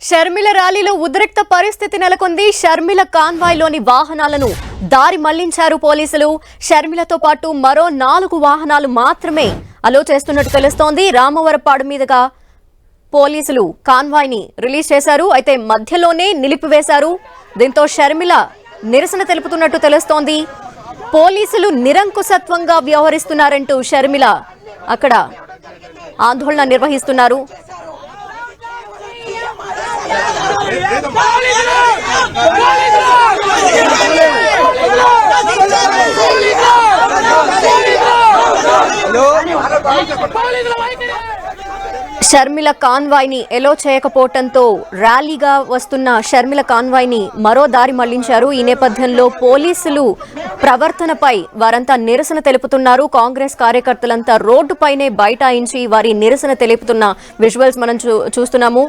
షర్మిల ర్యాలీలో ఉద్రిక్త పరిస్థితి నెలకొంది. షర్మిల కాన్వాయ్లోని వాహనాలను దారి మళ్లించారు పోలీసులు. షర్మిలతో పాటు మరో 4 వాహనాలు మాత్రమే అలో చేస్తున్నట్టు తెలుస్తోంది. రామవరపాడు మీదుగా పోలీసులు కాన్వాయ్ని రిలీజ్ చేశారు. అయితే మధ్యలోనే నిలిపివేశారు. దీంతో షర్మిల నిరసన తెలుపుతున్నట్టు తెలుస్తోంది. పోలీసులు నిరంకుశత్వంగా వ్యవహరిస్తున్నారంటూ షర్మిల అక్కడ ఆందోళన నిర్వహిస్తున్నారు. షర్మిల కాన్వాయ్ని ఎలో చేయకపోవడంతో ర్యాలీగా వస్తున్న షర్మిల కాన్వాయ్ని మరో దారి మళ్లించారు. ఈ నేపథ్యంలో పోలీసులు ప్రవర్తనపై వారంతా నిరసన తెలుపుతున్నారు. కాంగ్రెస్ కార్యకర్తలంతా రోడ్డుపైనే బైఠాయించి వారి నిరసన తెలుపుతున్న విజువల్స్ మనం చూస్తున్నాము.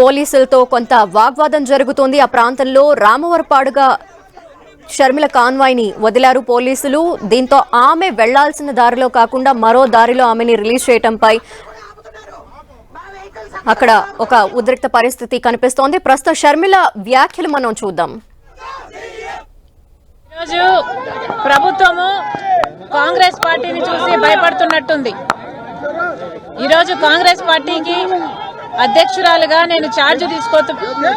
పోలీసులతో కొంత వాగ్వాదం జరుగుతోంది. ఆ ప్రాంతంలో రామవరపాడుగా షర్మిల కాన్వాయ్ని వదిలారు పోలీసులు. దీంతో ఆమె వెళ్లాల్సిన దారిలో కాకుండా మరో దారిలో ఆమెని రిలీజ్ చేయడంపై అక్కడ ఒక ఉద్రిక్త పరిస్థితి కనిపిస్తోంది. ప్రస్తుతం షర్మిల వ్యాఖ్యలు మనం చూద్దాం. ఈరోజు ప్రభుత్వము కాంగ్రెస్ పార్టీని చూసి భయపడుతున్నట్టుంది. ఈరోజు కాంగ్రెస్ పార్టీకి అధ్యక్షురాలుగా నేను ఛార్జ్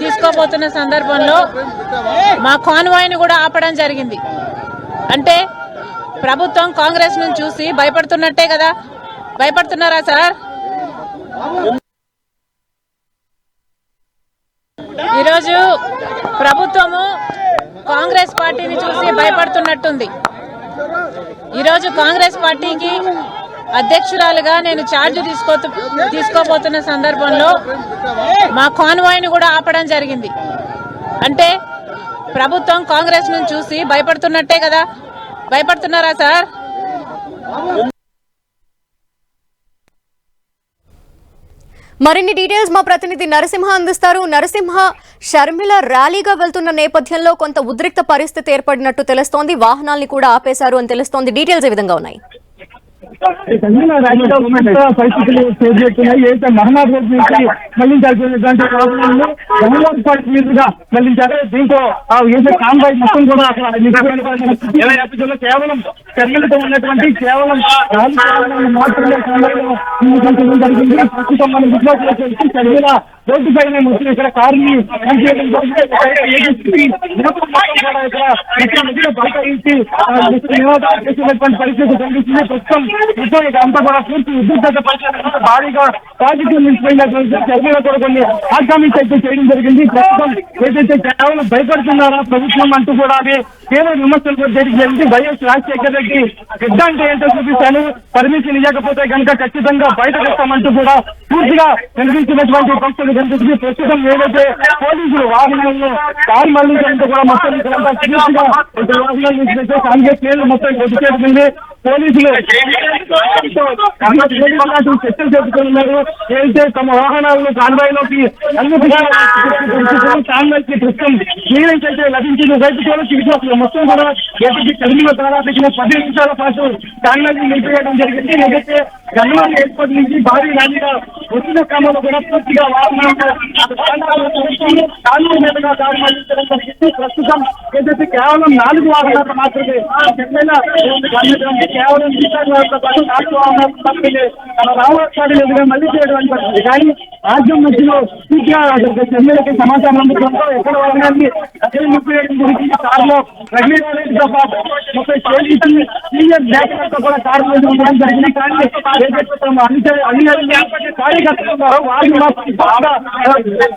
తీసుకోబోతున్న సందర్భంలో మా కాన్వాయ్ని కూడా ఆపడం జరిగింది. అంటే ప్రభుత్వం కాంగ్రెస్ ను చూసి భయపడుతున్నట్టే కదా. భయపడుతున్నారా సార్? ఈరోజు ప్రభుత్వము కాంగ్రెస్ పార్టీని చూసి భయపడుతున్నట్టుంది. ఈరోజు కాంగ్రెస్ పార్టీకి అధ్యక్షురాలుగా నేను ఛార్జ్ తీసుకోబోతున్న సందర్భంలో మా కాన్వాయ్ని కూడా ఆపడం జరిగింది. అంటే ప్రభుత్వం కాంగ్రెస్ ను చూసి భయపడుతున్నట్టే కదా. భయపడుతున్నారా సార్? మరిన్ని డీటెయిల్స్ మా ప్రతినిధి నరసింహ అందిస్తారు. నరసింహ, షర్మిల ర్యాలీగా వెళ్తున్న నేపథ్యంలో కొంత ఉద్రిక్త పరిస్థితి ఏర్పడినట్టు తెలుస్తోంది. వాహనాల్ని కూడా ఆపేశారు అని తెలుస్తోంది. డీటెయిల్స్ ఏ విధంగా ఉన్నాయి? పరిస్థితులు ఫేస్ చేస్తున్నాయి. అయితే మహనాథ్ రోడ్ నుంచి మళ్లించాల్సినటువంటి వాహనాలను రామవరపాడు మీదుగా మళ్లించారు. దీంతో ఏదైతే కాన్వాయ్ మొత్తం కూడా అసలు కేవలం షర్మిలతో ఉన్నటువంటి కేవలం 4 వాహనాలు మాత్రమే కాన్వాయ్లో జరిగింది. ప్రస్తుతం మన విశ్వాసంలో షర్మిల రోడ్డుపైనే మొత్తం ఇక్కడ కారుని చేసినటువంటి పరిస్థితి కనిపిస్తుంది. ప్రస్తుతం అంతా కూడా పూర్తి ఉద్రిక్తత పరిస్థితి భారీగా పాజిటివ్ నిలిచిపోయినటువంటి షర్మిల కూడా కొన్ని ఆర్గామిక్స్ అయితే చేయడం జరిగింది. ప్రస్తుతం ఏదైతే కేవలం భయపడుతున్నారా ప్రభుత్వం అంటూ కూడా అది కేవలం విమర్శలు కూడా జరిగింది. వైఎస్ రాజశేఖర్ రెడ్డి పెద్ద అంటే ఏంటో చూపిస్తాను, పర్మిషన్ ఇవ్వకపోతే కనుక ఖచ్చితంగా బయటకు వస్తామంటూ కూడా పూర్తిగా కనిపించినటువంటి పరిస్థితులు కనిపిస్తుంది. ప్రస్తుతం ఏదైతే పోలీసులు వాహనాలను కారు మళ్లించడంతో కూడా మొత్తం వాహనాల నుంచి కాంగ్రెస్ నేతలు మొత్తం కొద్ది చేస్తుంది. పోలీసులు చర్చలు జరుపుతున్నారు. ఏదైతే తమ వాహనాలను కాన్వాయ్లోకి కాన్వాయ్కి ప్రస్తుతం క్లియరెన్స్ అయితే లభించింది. రైతు కూడా మొత్తం కూడా షర్మిల ద్వారా 10 నిమిషాల పాటు కాన్వాయ్ని నిలిపివేయడం జరిగింది. ఏదైతే గన్నవరం ఎయిర్పోర్ట్ నుంచి భారీ ర్యాలీగా వచ్చిన క్రమంలో కూడా పూర్తిగా వాహనాలను కాన్వాయ్ మీదుగా దారి మళ్లించడం జరిగింది. ప్రస్తుతం ఏదైతే కేవలం 4 వాహనాలు మాత్రమే కేవలం 4 వాహనాలు మాత్రమే రామవరపాడు మీదుగా మళ్లీ చేయడం పరిస్థితి. కానీ రాజ్యం మధ్యలో పూర్తిగా షర్మిలకి సమాచారం అందుకోవడంతో ఎక్కడ వాహనాన్ని అదే నిలిపివేయడం జరిగింది. కారులో రగ్నీతో పాటు 30 సీనియర్ నేతలతో కూడా కారు ఉండడం జరిగింది. కానీ అన్ని కార్యకర్తలు ఉన్నారో వాళ్ళు మాత్రం బాగా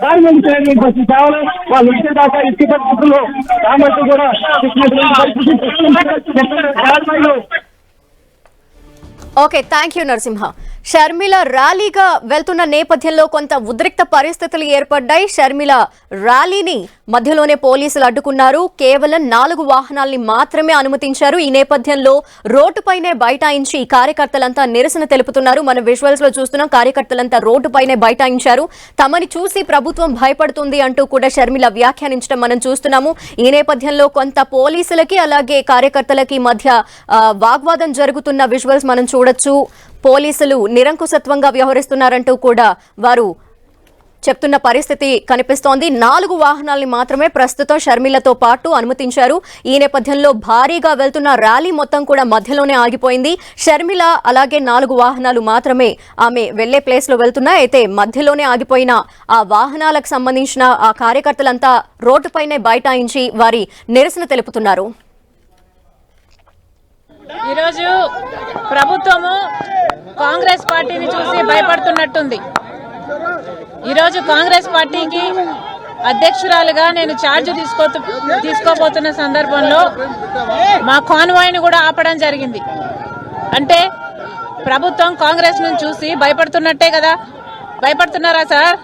దారి మంది చేయడం కేవలం వాళ్ళు వచ్చేదాకా ఇచ్చి పరిస్థితుల్లో రామతో కూడా okay, thank you Narasimha. Sharmila ర్యాలీగా వెళ్తున్న నేపథ్యంలో కొంత ఉద్రిక్త పరిస్థితులు ఏర్పడ్డాయి. షర్మిల ర్యాలీని మధ్యలోనే పోలీసులు అడ్డుకున్నారు. కేవలం 4 వాహనాల్ని మాత్రమే అనుమతించారు. ఈ నేపథ్యంలో రోడ్డుపైనే బైఠాయించి కార్యకర్తలంతా నిరసన తెలుపుతున్నారు. మన విజువల్స్ లో చూస్తున్నాం. కార్యకర్తలంతా రోడ్డుపైనే బైఠాయించారు. తమని చూసి ప్రభుత్వం భయపడుతుంది అంటూ కూడా షర్మిల వ్యాఖ్యానించడం మనం చూస్తున్నాము. ఈ నేపథ్యంలో కొంత పోలీసులకి అలాగే కార్యకర్తలకి మధ్య వాగ్వాదం జరుగుతున్న విజువల్స్ మనం చూడొచ్చు. పోలీసులు నిరంకుశత్వంగా వ్యవహరిస్తున్నారంటూ కూడా వారు చెప్తున్న పరిస్థితి కనిపిస్తోంది. 4 వాహనాల్ని మాత్రమే ప్రస్తుతం షర్మిలతో పాటు అనుమతించారు. ఈ నేపథ్యంలో భారీగా వెళ్తున్న ర్యాలీ మొత్తం కూడా మధ్యలోనే ఆగిపోయింది. షర్మిల అలాగే 4 వాహనాలు మాత్రమే ఆమె వెళ్లే ప్లేస్ లో వెళ్తున్నాయి. అయితే మధ్యలోనే ఆగిపోయిన ఆ వాహనాలకు సంబంధించిన ఆ కార్యకర్తలంతా రోడ్డుపైనే బైఠాయించి వారి నిరసన తెలుపుతున్నారు. ఈరోజు ప్రభుత్వము కాంగ్రెస్ పార్టీని చూసి భయపడుతున్నట్టుంది. ఈరోజు కాంగ్రెస్ పార్టీకి అధ్యక్షురాలుగా నేను ఛార్జ్ తీసుకోబోతున్న సందర్భంలో మా కాన్వాయ్ని కూడా ఆపడం జరిగింది. అంటే ప్రభుత్వం కాంగ్రెస్ ను చూసి భయపడుతున్నట్టే కదా? భయపడుతున్నారా సార్?